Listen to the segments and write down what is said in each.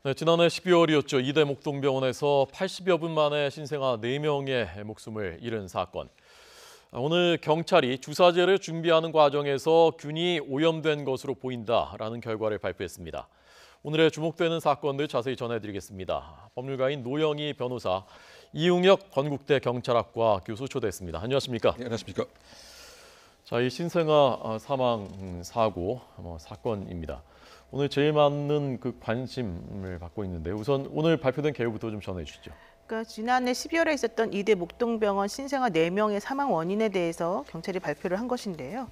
네, 지난해 12월이었죠. 이대 목동병원에서 80여 분 만에 신생아 4명의 목숨을 잃은 사건. 오늘 경찰이 주사제를 준비하는 과정에서 균이 오염된 것으로 보인다라는 결과를 발표했습니다. 오늘의 주목되는 사건들 자세히 전해드리겠습니다. 법률가인 노영희 변호사, 이웅혁 건국대 경찰학과 교수 초대했습니다. 안녕하십니까? 네, 안녕하십니까? 자, 이 신생아 사망 사고 사건입니다. 오늘 제일 많은 관심을 받고 있는데 우선 오늘 발표된 개요부터 좀 전해주시죠. 그러니까 지난해 12월에 있었던 이대 목동병원 신생아 4명의 사망 원인에 대해서 경찰이 발표를 한 것인데요.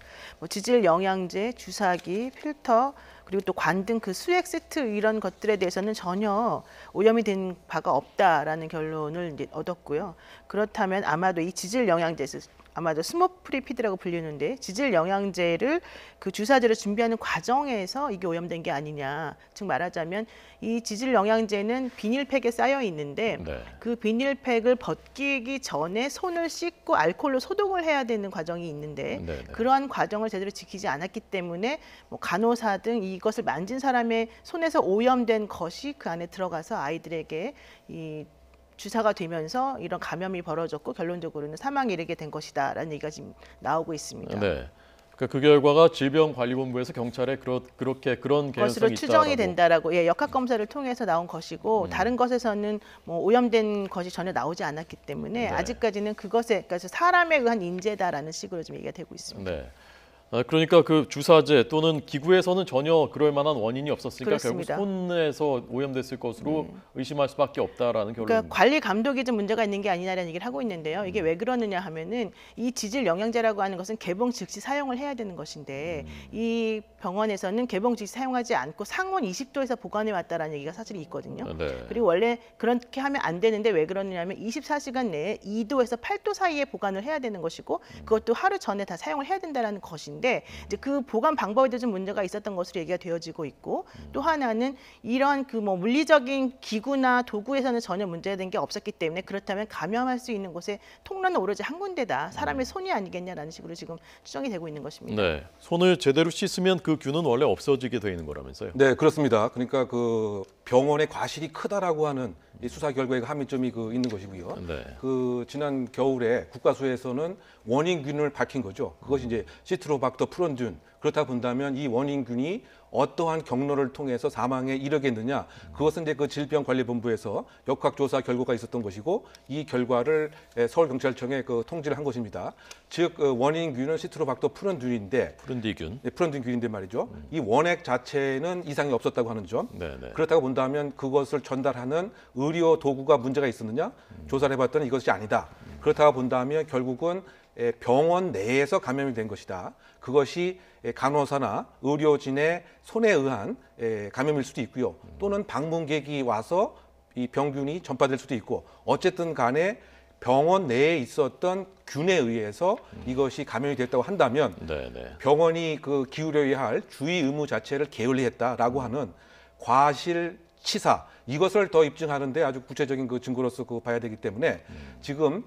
지질 영양제, 주사기, 필터, 그리고 또 관 등 그 수액 세트 이런 것들에 대해서는 전혀 오염이 된 바가 없다라는 결론을 이제 얻었고요. 그렇다면 아마도 이 지질 영양제, 아마도 스모프리피드라고 불리는데 지질 영양제를 그 주사제를 준비하는 과정에서 이게 오염된 게 아니냐. 즉 말하자면 이 지질 영양제는 비닐팩에 쌓여 있는데 그 비닐팩을 벗기기 전에 손을 씻고 알코올로 소독을 해야 되는 과정이 있는데 그러한 과정을 제대로 지키지 않았기 때문에 간호사 등 이것을 만진 사람의 손에서 오염된 것이 그 안에 들어가서 아이들에게 이 주사가 되면서 이런 감염이 벌어졌고 결론적으로는 사망에 이르게 된 것이다라는 얘기가 지금 나오고 있습니다. 네. 그 결과가 질병관리본부에서 경찰에 그렇게 그런 개연성이 있다라고 추정이 된다라고 역학 검사를 통해서 나온 것이고 다른 것에서는 오염된 것이 전혀 나오지 않았기 때문에 아직까지는 그것에 그러니까 사람에 의한 인재다라는 식으로 좀 얘기가 되고 있습니다. 네. 그러니까 그 주사제 또는 기구에서는 전혀 그럴 만한 원인이 없었으니까 그렇습니다. 결국 손에서 오염됐을 것으로 의심할 수밖에 없다라는 결론입니다. 그러니까 관리 감독이 좀 문제가 있는 게 아니냐라는 얘기를 하고 있는데요. 이게 왜 그러느냐 하면은 이 지질 영양제라고 하는 것은 개봉 즉시 사용을 해야 되는 것인데 이 병원에서는 개봉 즉시 사용하지 않고 상온 20도에서 보관해 왔다라는 얘기가 사실 있거든요. 그리고 원래 그렇게 하면 안 되는데 왜 그러느냐면 24시간 내에 2도에서 8도 사이에 보관을 해야 되는 것이고 그것도 하루 전에 다 사용을 해야 된다는 것인데 이제 그 보관 방법에도 좀 문제가 있었던 것으로 얘기가 되어지고 있고 또 하나는 이런 그 물리적인 기구나 도구에서는 전혀 문제된 게 없었기 때문에 그렇다면 감염할 수 있는 곳에 통로는 오로지 한 군데다 사람의 손이 아니겠냐라는 식으로 지금 추정이 되고 있는 것입니다. 네, 손을 제대로 씻으면 그 균은 원래 없어지게 돼 있는 거라면서요? 네, 그렇습니다. 그러니까 그 병원의 과실이 크다라고 하는 이 수사 결과에 함의점이 있는 것이고요. 그 지난 겨울에 국가수에서는 원인균을 밝힌 거죠. 그것이 이제 시트로박터 프론균. 그렇다 본다면 이 원인균이 어떠한 경로를 통해서 사망에 이르겠느냐, 그것은 이제 그 질병관리본부에서 역학조사 결과가 있었던 것이고 이 결과를 서울경찰청에 통지를 한 것입니다. 즉 원인균은 시트로박터 프론균인데 프론균인데 말이죠. 이 원액 자체는 이상이 없었다고 하는 점. 그렇다고 본다면 그것을 전달하는 의료 도구가 문제가 있었느냐? 조사를 해봤더니 이것이 아니다. 그렇다고 본다면 결국은 병원 내에서 감염이 된 것이다. 그것이 간호사나 의료진의 손에 의한 감염일 수도 있고요. 또는 방문객이 와서 이 병균이 전파될 수도 있고 어쨌든 간에 병원 내에 있었던 균에 의해서 이것이 감염이 됐다고 한다면 병원이 기울여야 할 주의 의무 자체를 게을리했다라고 하는 과실치사 이것을 더 입증하는데 아주 구체적인 증거로서 봐야 되기 때문에 지금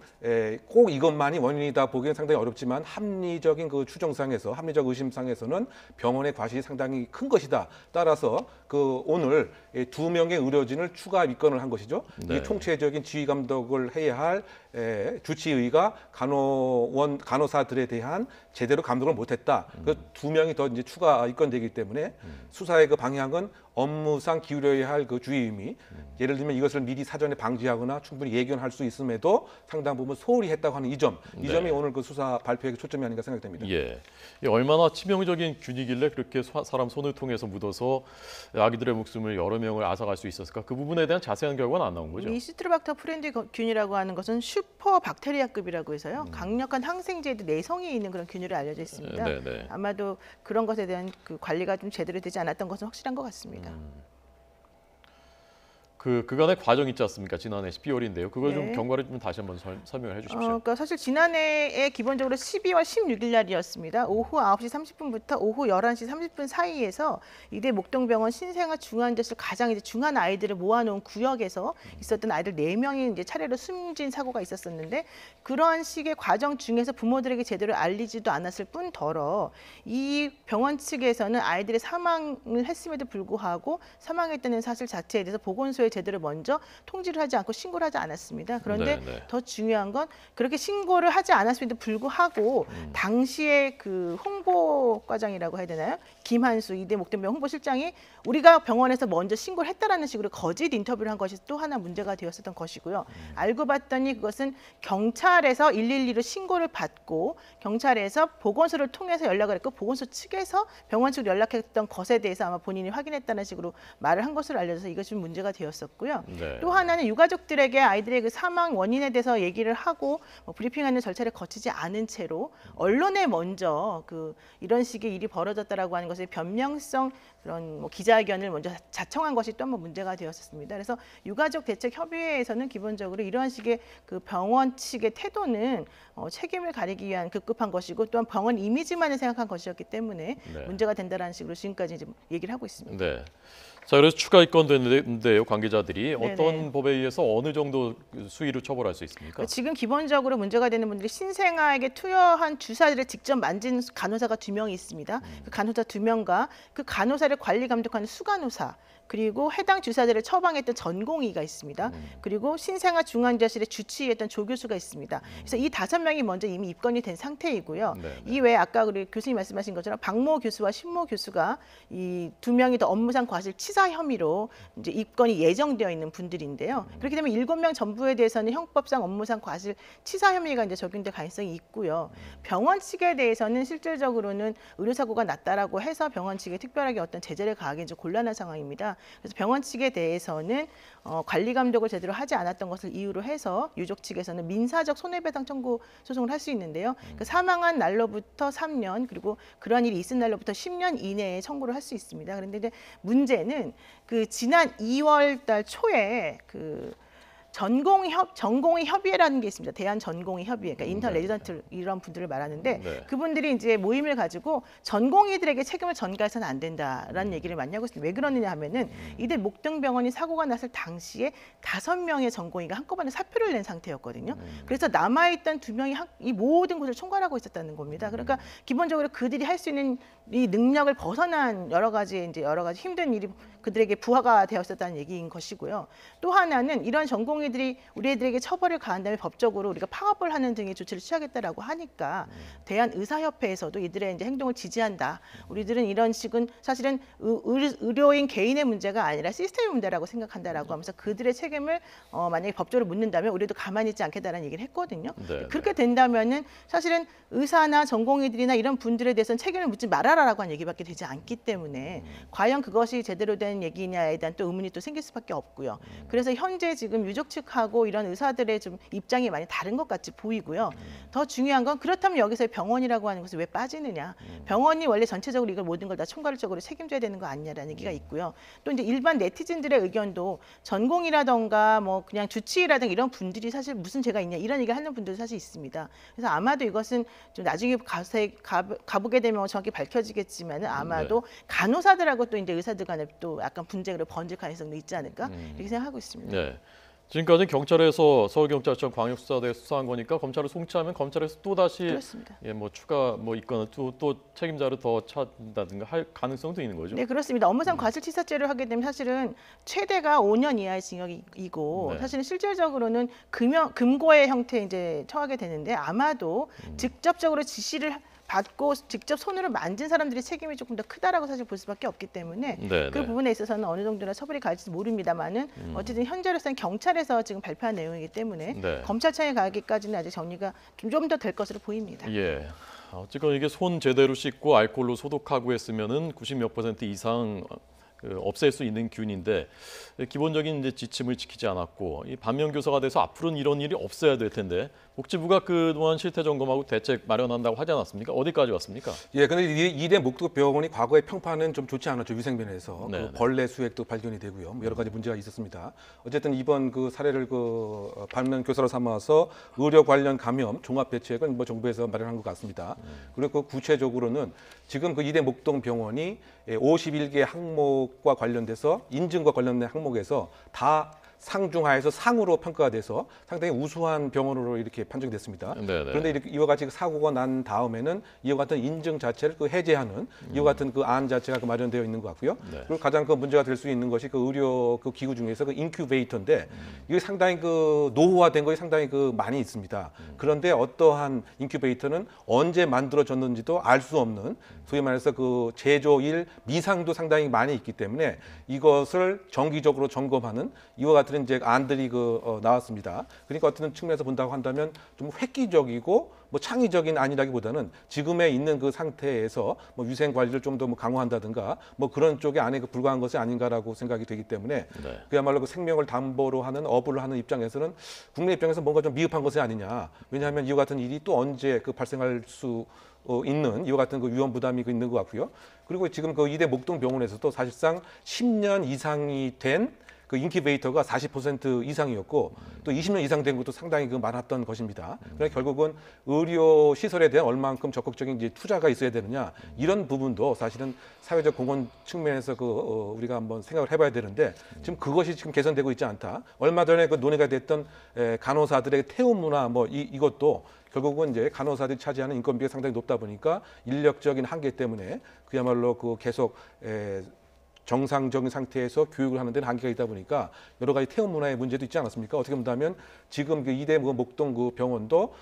꼭 이것만이 원인이다 보기엔 상당히 어렵지만 합리적인 추정상에서 합리적 의심상에서는 병원의 과실이 상당히 큰 것이다. 따라서 오늘 2명의 의료진을 추가 입건을 한 것이죠. 이 총체적인 지휘 감독을 해야 할 주치의가 간호사들에 대한 제대로 감독을 못했다. 그 2명이 더 이제 추가 입건되기 때문에 수사의 방향은 업무상 기울여야 할 주의임이 예를 들면 이것을 미리 사전에 방지하거나 충분히 예견할 수 있음에도 상당 부분 소홀히 했다고 하는 이 점이 오늘 수사 발표의 초점이 아닌가 생각됩니다. 얼마나 치명적인 균이길래 그렇게 사람 손을 통해서 묻어서 아기들의 목숨을 여러 명을 앗아갈 수 있었을까? 그 부분에 대한 자세한 결과는 안 나온 거죠? 이 시트로박터 프렌디균이라고 하는 것은 슈퍼 박테리아급이라고 해서요. 강력한 항생제에도 내성이 있는 그런 균으로 알려져 있습니다. 아마도 그런 것에 대한 관리가 좀 제대로 되지 않았던 것은 확실한 것 같습니다. 그간의 과정 있지 않습니까? 지난해 12월인데요. 그걸 좀 네. 경과를 좀 다시 한번 설명을 해주십시오. 그러니까 사실 지난해에 기본적으로 12월 16일 날이었습니다. 오후 9시 30분부터 오후 11시 30분 사이에서 이대 목동병원 신생아 중환자실 가장 이제 중한 아이들을 모아놓은 구역에서 있었던 아이들 4명이 이제 차례로 숨진 사고가 있었었는데 그러한 식의 과정 중에서 부모들에게 제대로 알리지도 않았을 뿐더러 이 병원 측에서는 아이들의 사망을 했음에도 불구하고 사망했다는 사실 자체에 대해서 보건소에 제대로 먼저 통지를 하지 않고 신고를 하지 않았습니다. 그런데 네. 더 중요한 건 그렇게 신고를 하지 않았음에도 불구하고 당시에 그 홍보과장이라고 해야 되나요? 김한수 이대 목동병원 홍보실장이 우리가 병원에서 먼저 신고를 했다라는 식으로 거짓 인터뷰를 한 것이 또 하나 문제가 되었었던 것이고요. 알고 봤더니 그것은 경찰에서 112로 신고를 받고 경찰에서 보건소를 통해서 연락을 했고 보건소 측에서 병원 측으로 연락했던 것에 대해서 아마 본인이 확인했다는 식으로 말을 한 것으로 알려져서 이것이 문제가 되었었고요. 네. 또 하나는 유가족들에게 아이들의 그 사망 원인에 대해서 얘기를 하고 브리핑하는 절차를 거치지 않은 채로 언론에 먼저 이런 식의 일이 벌어졌다라고 하는 것의 변명성 그런 기자회견을 먼저 자청한 것이 또 한 번 문제가 되었습니다. 그래서 유가족 대책 협의회에서는 기본적으로 이러한 식의 그 병원 측의 태도는 책임을 가리기 위한 급급한 것이고 또한 병원 이미지만을 생각한 것이었기 때문에 네. 문제가 된다라는 식으로 지금까지 이제 얘기를 하고 있습니다. 네. 자, 그래서 추가 입건됐는데요, 관계자들이 네네. 어떤 법에 의해서 어느 정도 수위로 처벌할 수 있습니까? 지금 기본적으로 문제가 되는 분들이 신생아에게 투여한 주사를 직접 만진 간호사가 2명이 있습니다. 그 간호사 2명과 그 간호사를 관리 감독하는 수간호사 그리고 해당 주사들을 처방했던 전공의가 있습니다. 그리고 신생아 중환자실에 주치의했던 조교수가 있습니다. 그래서 이 5명이 먼저 이미 입건이 된 상태이고요. 네네. 이외에 아까 우리 교수님 말씀하신 것처럼 박모 교수와 신모 교수가 이 2명이 더 업무상 과실치사 혐의로 이제 입건이 예정되어 있는 분들인데요. 그렇게 되면 7명 전부에 대해서는 형법상 업무상 과실치사 혐의가 이제 적용될 가능성이 있고요. 병원 측에 대해서는 실질적으로는 의료사고가 났다라고 해서 병원 측에 특별하게 어떤 제재를 가하기 좀 곤란한 상황입니다. 그래서 병원 측에 대해서는 관리 감독을 제대로 하지 않았던 것을 이유로 해서 유족 측에서는 민사적 손해배상 청구 소송을 할 수 있는데요. 그 사망한 날로부터 3년 그리고 그러한 일이 있은 날로부터 10년 이내에 청구를 할 수 있습니다. 그런데 이제 문제는 그 지난 2월 초에 전공의 협의회라는 게 있습니다. 대한전공의 협의회, 그러니까 인턴 레지던트 이런 분들을 말하는데 네. 그분들이 이제 모임을 가지고 전공의들에게 책임을 전가해서는 안 된다라는 얘기를 많이 하고 있습니다. 왜 그러느냐 하면은 이들 목동병원이 사고가 났을 당시에 5명의 전공의가 한꺼번에 사표를 낸 상태였거든요. 그래서 남아있던 2명이 이 모든 곳을 총괄하고 있었다는 겁니다. 그러니까 기본적으로 그들이 할 수 있는 이 능력을 벗어난 여러 가지 힘든 일이 그들에게 부하가 되었었다는 얘기인 것이고요. 또 하나는 이런 전공의들이 우리 애들에게 처벌을 가한 다음에 법적으로 우리가 파업을 하는 등의 조치를 취하겠다라고 하니까 대한의사협회에서도 이들의 이제 행동을 지지한다. 우리들은 이런 식은 사실은 의료인 개인의 문제가 아니라 시스템의 문제라고 생각한다라고 하면서 그들의 책임을 만약에 법적으로 묻는다면 우리도 가만히 있지 않겠다라는 얘기를 했거든요. 네, 그렇게 된다면은 사실은 의사나 전공의들이나 이런 분들에 대해서는 책임을 묻지 말아라라고 한 얘기밖에 되지 않기 때문에 과연 그것이 제대로 된 얘기냐에 대한 또 의문이 또 생길 수밖에 없고요. 그래서 현재 지금 유족 측하고 이런 의사들의 좀 입장이 많이 다른 것 같이 보이고요. 더 중요한 건 그렇다면 여기서 병원이라고 하는 것이 왜 빠지느냐? 병원이 원래 전체적으로 이걸 모든 걸 다 총괄적으로 책임져야 되는 거 아니냐라는 얘기가 있고요. 또 이제 일반 네티즌들의 의견도 전공이라던가 뭐 그냥 주치의라든가 이런 분들이 사실 무슨 죄가 있냐 이런 얘기 하는 분들도 사실 있습니다. 그래서 아마도 이것은 좀 나중에 가보게 되면 정확히 밝혀지겠지만 아마도 간호사들하고 또 이제 의사들 간에 또 약간 분쟁으로 번질 가능성도 있지 않을까 이렇게 생각하고 있습니다. 네. 지금까지 경찰에서 서울경찰청 광역수사대에 수사한 거니까 검찰을 송치하면 검찰에서 또 다시 그렇습니다. 추가 있거나 또 책임자를 더 찾는다든가 할 가능성도 있는 거죠. 네, 그렇습니다. 업무상 과실치사죄를 하게 되면 사실은 최대가 5년 이하의 징역이고 네. 사실은 실질적으로는 금고의 형태에 이제 처하게 되는데 아마도 직접적으로 지시를 받고 직접 손으로 만진 사람들의 책임이 조금 더 크다라고 사실 볼 수밖에 없기 때문에 네, 그 네. 부분에 있어서는 어느 정도나 처벌이 갈지 모릅니다만은 어쨌든 현재로서는 경찰에서 지금 발표한 내용이기 때문에 네. 검찰청에 가기까지는 아직 정리가 좀 더 될 것으로 보입니다. 예. 어쨌건 이게 손 제대로 씻고 알코올로 소독하고 했으면은 90몇 % 이상 없앨 수 있는 균인데 기본적인 이제 지침을 지키지 않았고 이 반면 교사가 돼서 앞으로는 이런 일이 없어야 될 텐데 복지부가 그동안 실태 점검하고 대책 마련한다고 하지 않았습니까? 어디까지 왔습니까? 예, 근데 이대 목동병원이 과거의 평판은 좀 좋지 않았죠. 위생면에서 네, 그 벌레 수액도 발견이 되고요. 뭐 여러 가지 문제가 있었습니다. 어쨌든 이번 그 사례를 그 반면 교사로 삼아서 의료 관련 감염 종합 대책은 뭐 정부에서 마련한 것 같습니다. 그리고 그 구체적으로는 지금 그 이대 목동병원이 51개 항목과 관련돼서 인증과 관련된 항목에서 다 상중하에서 상으로 평가가 돼서 상당히 우수한 병원으로 이렇게 판정이 됐습니다. 네네. 그런데 이와 같이 사고가 난 다음에는 이와 같은 인증 자체를 그 해제하는 이와 같은 그 안 자체가 그 마련되어 있는 것 같고요. 네. 그리고 가장 그 문제가 될 수 있는 것이 그 의료 그 기구 중에서 그 인큐베이터인데 이게 상당히 그 노후화된 것이 상당히 그 많이 있습니다. 그런데 어떠한 인큐베이터는 언제 만들어졌는지도 알 수 없는 소위 말해서 그 제조일 미상도 상당히 많이 있기 때문에 이것을 정기적으로 점검하는 이와 같은 이제 안들이 나왔습니다. 그러니까 어떤 측면에서 본다고 한다면 좀 획기적이고 뭐 창의적인 안이라기보다는 지금에 있는 그 상태에서 뭐 위생 관리를 좀 더 뭐 강화한다든가 뭐 그런 쪽에 안에 불과한 것이 아닌가라고 생각이 되기 때문에 네. 그야말로 그 생명을 담보로 하는 어부를 하는 입장에서는 국내 입장에서 뭔가 좀 미흡한 것이 아니냐. 왜냐하면 이와 같은 일이 또 언제 그 발생할 수 있는 이와 같은 그 위험 부담이 있는 것 같고요. 그리고 지금 그 이대 목동병원에서도 사실상 10년 이상이 된 그 인큐베이터가 40% 이상이었고 또 20년 이상 된 것도 상당히 그 많았던 것입니다. 그러니까 결국은 의료 시설에 대한 얼만큼 적극적인 이제 투자가 있어야 되느냐 이런 부분도 사실은 사회적 공헌 측면에서 우리가 한번 생각을 해봐야 되는데 지금 그것이 지금 개선되고 있지 않다. 얼마 전에 그 논의가 됐던 간호사들의 퇴원 문화 뭐 이것도 결국은 이제 간호사들이 차지하는 인건비가 상당히 높다 보니까 인력적인 한계 때문에 그야말로 그 계속 정상적인 상태에서 교육을 하는 데는 한계가 있다 보니까 여러 가지 퇴원 문화의 문제도 있지 않았습니까? 어떻게 본다면 지금 그 이대 목동 그 병원도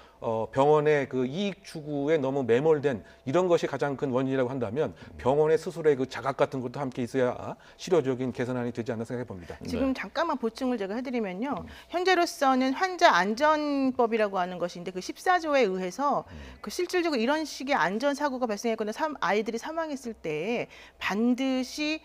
병원의 그 이익 추구에 너무 매몰된 이런 것이 가장 큰 원인이라고 한다면 병원의 스스로의 그 자각 같은 것도 함께 있어야 실효적인 개선안이 되지 않나 생각해 봅니다. 지금 잠깐만 보충을 제가 해드리면요. 현재로서는 환자 안전법이라고 하는 것인데 그 14조에 의해서 그 실질적으로 이런 식의 안전 사고가 발생했거나 아이들이 사망했을 때 반드시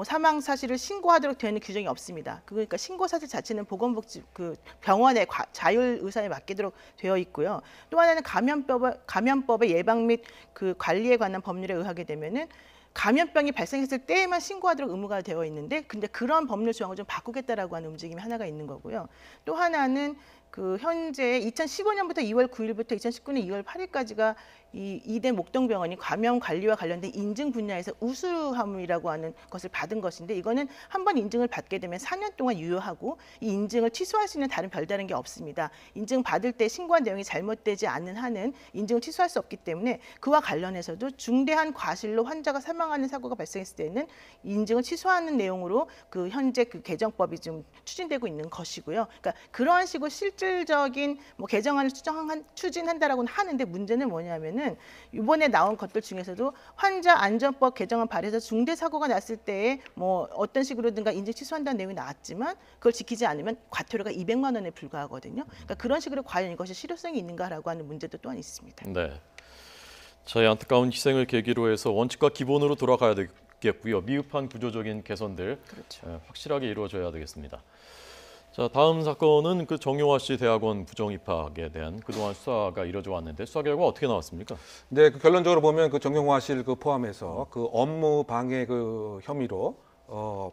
사망 사실을 신고하도록 되어 있는 규정이 없습니다. 그러니까 신고 사실 자체는 보건복지 그 병원의 자율 의사에 맡기도록 되어 있고요. 또 하나는 감염법의 예방 및 그 관리에 관한 법률에 의하게 되면은 감염병이 발생했을 때에만 신고하도록 의무가 되어 있는데 근데 그런 법률 조항을 좀 바꾸겠다라고 하는 움직임이 하나가 있는 거고요. 또 하나는 그 현재 2015년부터 2월 9일부터 2019년 2월 8일까지가 이 이대 목동병원이 감염 관리와 관련된 인증 분야에서 우수함이라고 하는 것을 받은 것인데 이거는 한 번 인증을 받게 되면 4년 동안 유효하고 이 인증을 취소할 수 있는 다른 별다른 게 없습니다. 인증 받을 때 신고한 내용이 잘못되지 않는 한은 인증을 취소할 수 없기 때문에 그와 관련해서도 중대한 과실로 환자가 사망하는 사고가 발생했을 때는 인증을 취소하는 내용으로 그 현재 그 개정법이 좀 추진되고 있는 것이고요. 그러니까 그러한 식으로 실질적인 뭐 개정안을 추진한다라고는 하는데 문제는 뭐냐면은 이번에 나온 것들 중에서도 환자 안전법 개정안 발의해서 중대 사고가 났을 때에 뭐 어떤 식으로든가 인증 취소한다는 내용이 나왔지만 그걸 지키지 않으면 과태료가 200만 원에 불과하거든요. 그러니까 그런 식으로 과연 이것이 실효성이 있는가라고 하는 문제도 또한 있습니다. 네. 저희 안타까운 희생을 계기로 해서 원칙과 기본으로 돌아가야 되겠고요. 미흡한 구조적인 개선들 그렇죠. 확실하게 이루어져야 되겠습니다. 자, 다음 사건은 그 정용화 씨 대학원 부정 입학에 대한 그동안 수사가 이뤄져 왔는데 수사 결과 어떻게 나왔습니까? 네, 그 결론적으로 보면 그 정용화 씨를 그 포함해서 그 업무 방해 그 혐의로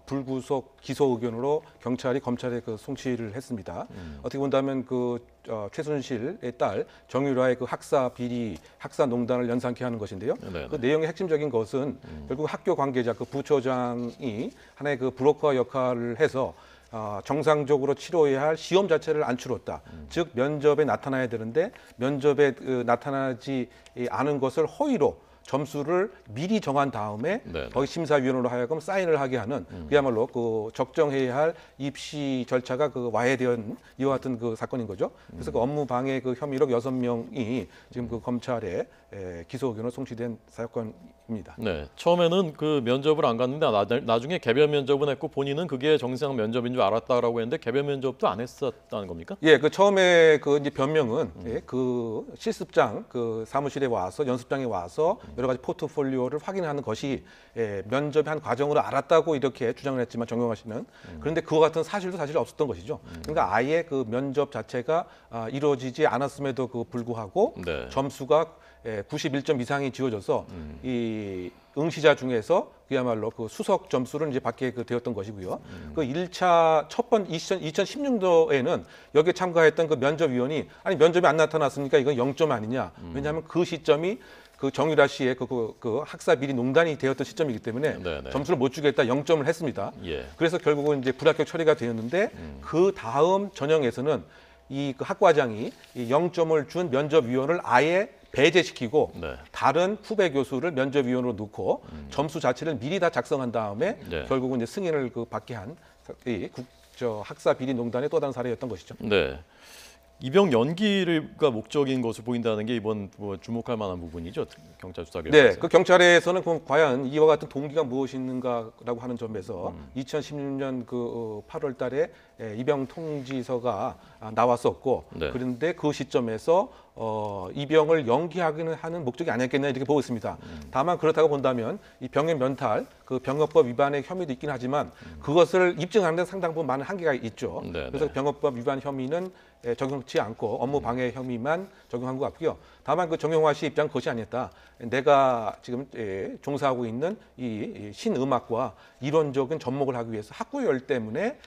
불구속 기소 의견으로 경찰이 검찰에 그 송치를 했습니다. 어떻게 본다면 그 최순실의 딸 정유라의 그 학사 비리, 학사 농단을 연상케 하는 것인데요. 네네. 그 내용의 핵심적인 것은 결국 학교 관계자 그 부처장이 하나의 그 브로커 역할을 해서 정상적으로 치러야 할 시험 자체를 안 치렀다. 즉 면접에 나타나야 되는데 면접에 나타나지 않은 것을 허위로 점수를 미리 정한 다음에 네네. 거기 심사위원으로 하여금 사인을 하게 하는 그야말로 그 적정해야 할 입시 절차가 그 와해된 이와 같은 그 사건인 거죠. 그래서 그 업무 방해 그 혐의로 6명이 지금 그 검찰에 기소 의견으로 송치된 사건입니다. 입니다. 네, 처음에는 그 면접을 안 갔는데 나중에 개별 면접은 했고 본인은 그게 정상 면접인 줄 알았다라고 했는데 개별 면접도 안 했었다는 겁니까? 예, 그 처음에 그 이제 변명은 예, 그 실습장 그 사무실에 와서 연습장에 와서 여러 가지 포트폴리오를 확인하는 것이 예, 면접의 한 과정으로 알았다고 이렇게 주장을 했지만 정경화 씨는 그런데 그와 같은 사실도 사실 없었던 것이죠. 그러니까 아예 그 면접 자체가 이루어지지 않았음에도 불구하고 네. 점수가 91점 이상이 지어져서 이 응시자 중에서 그야말로 그 수석 점수를 이제 받게 되었던 것이고요. 그 1차 첫 번 2016년도에는 여기에 참가했던 그 면접위원이 아니 면접이 안 나타났으니까 이건 0점 아니냐. 왜냐하면 그 시점이 그 정유라 씨의 그 학사 비리 농단이 되었던 시점이기 때문에 네네. 점수를 못 주겠다 0점을 했습니다. 예. 그래서 결국은 이제 불합격 처리가 되었는데 그 다음 전형에서는 이 그 학과장이 이 0점을 준 면접위원을 아예 배제시키고 네. 다른 후배 교수를 면접위원으로 놓고 점수 자체를 미리 다 작성한 다음에 네. 결국은 이제 승인을 받게 한 이 학사 비리 농단의 또 다른 사례였던 것이죠. 네. 입영 연기가 목적인 것으로 보인다는 게 이번 주목할 만한 부분이죠. 경찰 수사 결과에서. 네, 그 경찰에서는 그럼 과연 이와 같은 동기가 무엇인가라고 하는 점에서 2016년 그 8월달에 입영 통지서가 나왔었고, 네. 그런데 그 시점에서 입영을 연기하기는 하는 목적이 아니었겠냐 이렇게 보고 있습니다. 다만 그렇다고 본다면 이 병역 면탈, 그 병역법 위반의 혐의도 있긴 하지만 그것을 입증하는 데 상당 부분 많은 한계가 있죠. 네, 그래서 네. 병역법 위반 혐의는 적용치 않고 업무 방해 혐의만 적용한 것 같고요. 다만 그 정영화 씨 입장 그것이 아니었다. 내가 지금 종사하고 있는 이 신음악과 이론적인 접목을 하기 위해서 학구열 때문에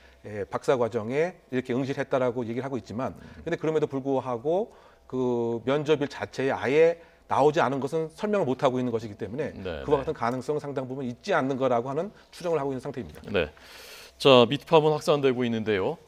박사 과정에 이렇게 응시를 했다라고 얘기를 하고 있지만, 근데 그럼에도 불구하고 그 면접일 자체에 아예 나오지 않은 것은 설명을 못 하고 있는 것이기 때문에 네, 그와 네. 같은 가능성은 상당 부분 있지 않는 거라고 하는 추정을 하고 있는 상태입니다. 네. 자, 미투팝은 확산되고 있는데요.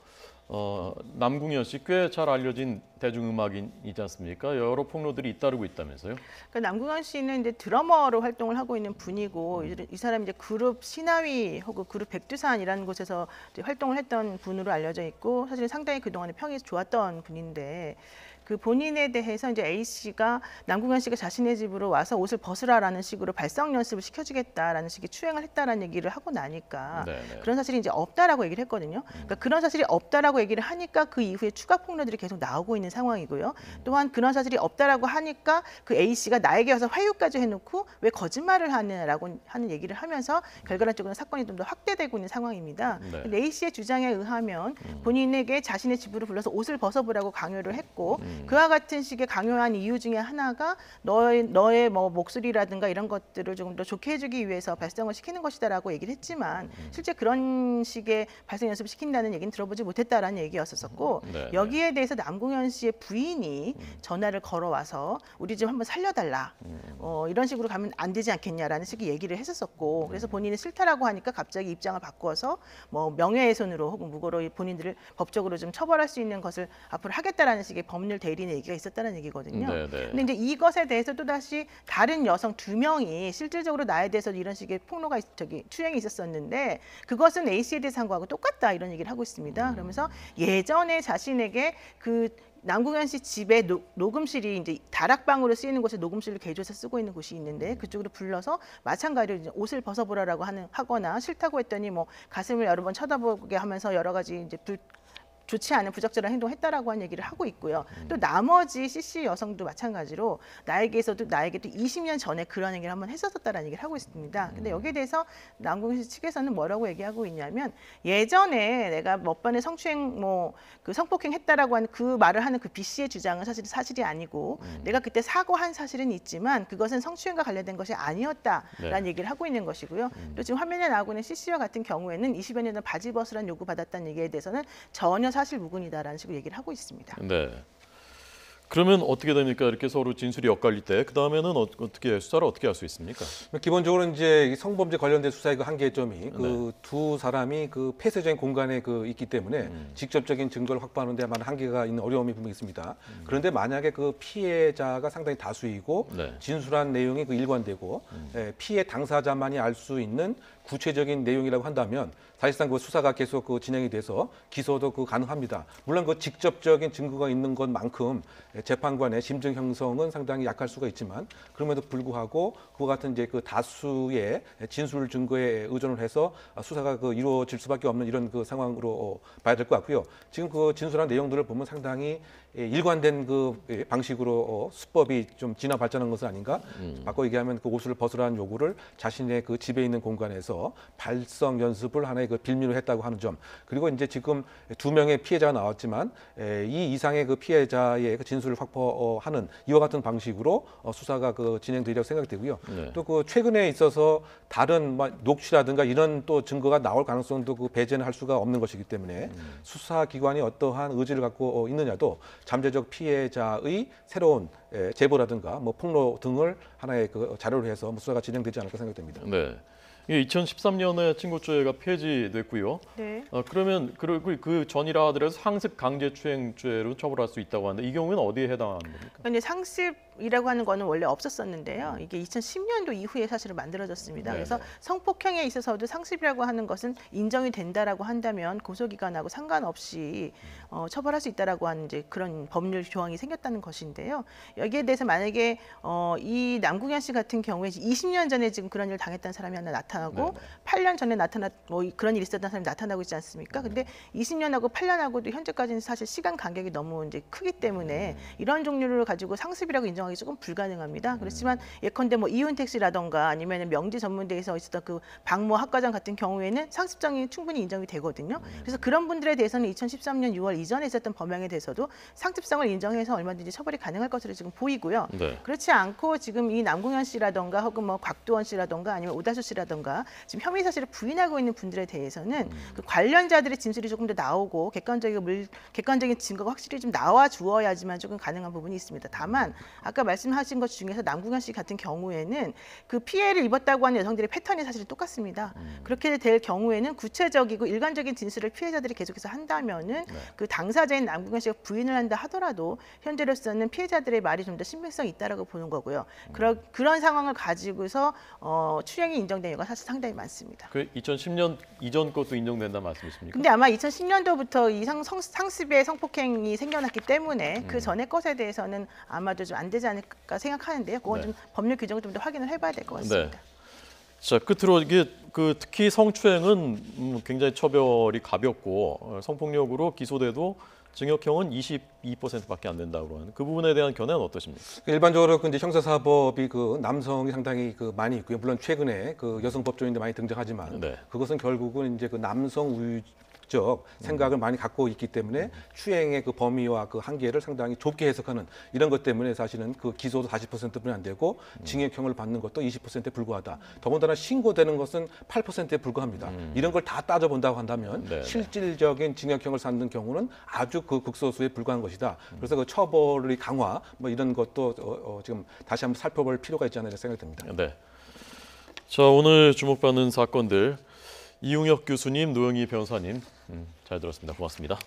남궁현 씨 꽤 잘 알려진 대중음악인이지 않습니까? 여러 폭로들이 잇따르고 있다면서요? 그러니까 남궁현 씨는 이제 드러머로 활동을 하고 있는 분이고 이 사람이 이제 그룹 신하위 혹은 그룹 백두산이라는 곳에서 이제 활동을 했던 분으로 알려져 있고 사실 상당히 그동안에 평이 좋았던 분인데 그 본인에 대해서 이제 A 씨가 남궁현 씨가 자신의 집으로 와서 옷을 벗으라라는 식으로 발성 연습을 시켜주겠다라는 식의 추행을 했다라는 얘기를 하고 나니까 네네. 그런 사실이 이제 없다라고 얘기를 했거든요. 그러니까 그런 사실이 없다라고 얘기를 하니까 그 이후에 추가 폭로들이 계속 나오고 있는 상황이고요. 또한 그런 사실이 없다라고 하니까 그 A 씨가 나에게 와서 회유까지 해놓고 왜 거짓말을 하느라고 하는 얘기를 하면서 결과론적으로 사건이 좀 더 확대되고 있는 상황입니다. 네. 근데 A 씨의 주장에 의하면 본인에게 자신의 집으로 불러서 옷을 벗어보라고 강요를 했고 그와 같은 식의 강요한 이유 중에 하나가 너의 뭐 목소리라든가 이런 것들을 조금 더 좋게 해주기 위해서 발성을 시키는 것이다라고 얘기를 했지만 실제 그런 식의 발성 연습을 시킨다는 얘기는 들어보지 못했다라는 얘기였었고 네, 여기에 대해서 남궁현 씨의 부인이 전화를 걸어와서 우리 좀 한번 살려달라 이런 식으로 가면 안 되지 않겠냐라는 식의 얘기를 했었었고 그래서 본인이 싫다라고 하니까 갑자기 입장을 바꾸어서 뭐 명예훼손으로 혹은 무고로 본인들을 법적으로 좀 처벌할 수 있는 것을 앞으로 하겠다라는 식의 법률 대리인의 얘기가 있었다는 얘기거든요. 네, 네. 근데 이제 이것에 대해서 또 다시 다른 여성 2명이 실질적으로 나에 대해서 이런 식의 폭로가 추행이 있었었는데 그것은 A 씨에 대해서 한 거하고 똑같다 이런 얘기를 하고 있습니다. 그러면서 예전에 자신에게 그 남궁현 씨 집에 녹음실이 이제 다락방으로 쓰이는 곳에 녹음실을 개조해서 쓰고 있는 곳이 있는데 그쪽으로 불러서 마찬가지로 이제 옷을 벗어보라라고 하거나 싫다고 했더니 뭐 가슴을 여러 번 쳐다보게 하면서 여러 가지 이제 좋지 않은 부적절한 행동을 했다라고 한 얘기를 하고 있고요. 또 나머지 CC 여성도 마찬가지로 나에게도 20년 전에 그런 얘기를 한번 했었다라는 얘기를 하고 있습니다. 근데 여기에 대해서 남궁현 씨 측에서는 뭐라고 얘기하고 있냐면 예전에 내가 몇 번의 성추행 그 성폭행 했다라고 하는 그 말을 하는 그 B 씨의 주장은 사실이 아니고 내가 그때 사과한 사실은 있지만 그것은 성추행과 관련된 것이 아니었다라는 네. 얘기를 하고 있는 것이고요. 또 지금 화면에 나오고 있는 CC와 같은 경우에는 20여 년 전 바지 벗으라는 요구 받았다는 얘기에 대해서는 전혀 사실 무근이다라는 식으로 얘기를 하고 있습니다. 네. 그러면 어떻게 됩니까? 이렇게 서로 진술이 엇갈릴 때 그 다음에는 어떻게 수사를 어떻게 할 수 있습니까? 기본적으로 이제 이 성범죄 관련된 수사의 그 한계점이 그 두 사람이 그 폐쇄적인 공간에 있기 때문에 직접적인 증거를 확보하는 데 많은 한계가 있는 어려움이 분명히 있습니다. 그런데 만약에 그 피해자가 상당히 다수이고 네. 진술한 내용이 그 일관되고 피해 당사자만이 알 수 있는 구체적인 내용이라고 한다면 사실상 그 수사가 계속 그 진행이 돼서 기소도 그 가능합니다. 물론 그 직접적인 증거가 있는 것만큼 재판관의 심증 형성은 상당히 약할 수가 있지만 그럼에도 불구하고 그와 같은 이제 그 다수의 진술 증거에 의존을 해서 수사가 그 이루어질 수밖에 없는 이런 그 상황으로 봐야 될 것 같고요. 지금 그 진술한 내용들을 보면 상당히 일관된 그 방식으로 수법이 좀 진화 발전한 것은 아닌가? 바꿔 얘기하면 그 옷을 벗으라는 요구를 자신의 그 집에 있는 공간에서 발성 연습을 하나의 그 빌미로 했다고 하는 점. 그리고 이제 지금 2명의 피해자가 나왔지만 이 이상의 그 피해자의 그 진술을 확보하는 이와 같은 방식으로 수사가 그 진행되리라고 생각이 되고요. 네. 또 그 최근에 있어서 다른 녹취라든가 이런 또 증거가 나올 가능성도 그 배제는 할 수가 없는 것이기 때문에 수사기관이 어떠한 의지를 갖고 있느냐도 잠재적 피해자의 새로운 제보라든가 뭐 폭로 등을 하나의 그 자료로 해서 수사가 진행되지 않을까 생각됩니다. 네. 이게 2013년에 친고죄가 폐지됐고요. 네. 그러면 그 전이라 하더라도 상습 강제추행죄로 처벌할 수 있다고 하는데 이 경우에는 어디에 해당하는 겁니까? 근데 상습이라고 하는 거는 원래 없었었는데요. 이게 2010년도 이후에 사실은 만들어졌습니다. 네네. 그래서 성폭행에 있어서도 상습이라고 하는 것은 인정이 된다라고 한다면 고소기간하고 상관없이 처벌할 수 있다라고 하는 이제 그런 법률 조항이 생겼다는 것인데요. 여기에 대해서 만약에 이 남궁현 씨 같은 경우에 20년 전에 지금 그런 일을 당했던 사람이 하나 나타나고 네네. 8년 전에 뭐 그런 일이 있었던 사람이 나타나고 있지 않습니까? 근데 20년하고 8년하고도 현재까지는 사실 시간 간격이 너무 이제 크기 때문에 이런 종류를 가지고 상습이라고 인정하기 조금 불가능합니다. 그렇지만 예컨대 뭐 이윤택 씨라던가 아니면 명지 전문대에서 있었던 그 박모 학과장 같은 경우에는 상습정이 충분히 인정이 되거든요. 그래서 그런 분들에 대해서는 2013년 6월 이전에 있었던 범행에 대해서도 상습성을 인정해서 얼마든지 처벌이 가능할 것으로 지금 보이고요. 네. 그렇지 않고 지금 이 남궁현 씨라던가 혹은 뭐 곽두원 씨라던가 아니면 오다수 씨라던가 지금 혐의 사실을 부인하고 있는 분들에 대해서는 그 관련자들의 진술이 조금 더 나오고 객관적인 증거가 확실히 좀 나와 주어야지만 조금 가능한 부분이 있습니다. 다만 아까 말씀하신 것 중에서 남궁현 씨 같은 경우에는 그 피해를 입었다고 하는 여성들의 패턴이 사실 똑같습니다. 그렇게 될 경우에는 구체적이고 일관적인 진술을 피해자들이 계속해서 한다면은 그 당사자인 남궁현 씨가 부인을 한다 하더라도 현재로서는 피해자들의 말이 좀 더 신빙성이 있다라고 보는 거고요. 그런 상황을 가지고서 추행이 인정된 경우가 사실 상당히 많습니다. 그 2010년 이전 것도 인정된다 말씀이십니까? 근데 아마 2010년도부터 이 상습의 성폭행이 생겨났기 때문에 그 전의 것에 대해서는 아마도 좀 안 되지 않을까 생각하는데요. 그건 네. 좀 법률 규정을 좀 더 확인을 해봐야 될 것 같습니다. 네. 자, 끝으로 이게 그 특히 성추행은 굉장히 처벌이 가볍고 성폭력으로 기소돼도 징역형은 22%밖에 안 된다고 하는 그 부분에 대한 견해는 어떠십니까? 일반적으로 그 이제 형사사법이 그 남성이 상당히 그 많이 있고요. 물론 최근에 그 여성 법조인도 많이 등장하지만 네. 그것은 결국은 이제 그 남성 우유적 생각을 많이 갖고 있기 때문에 추행의 그 범위와 그 한계를 상당히 좁게 해석하는 이런 것 때문에 사실은 그 기소도 40%뿐이 안 되고 징역형을 받는 것도 20%에 불과하다. 더군다나 신고되는 것은 8%에 불과합니다. 이런 걸 다 따져본다고 한다면 네네. 실질적인 징역형을 받는 경우는 아주 그 극소수에 불과한 것이다. 그래서 그 처벌의 강화 뭐 이런 것도 지금 다시 한번 살펴볼 필요가 있지 않나 생각이 듭니다. 네. 자, 오늘 주목받는 사건들 이웅혁 교수님, 노영희 변호사님 잘 들었습니다. 고맙습니다.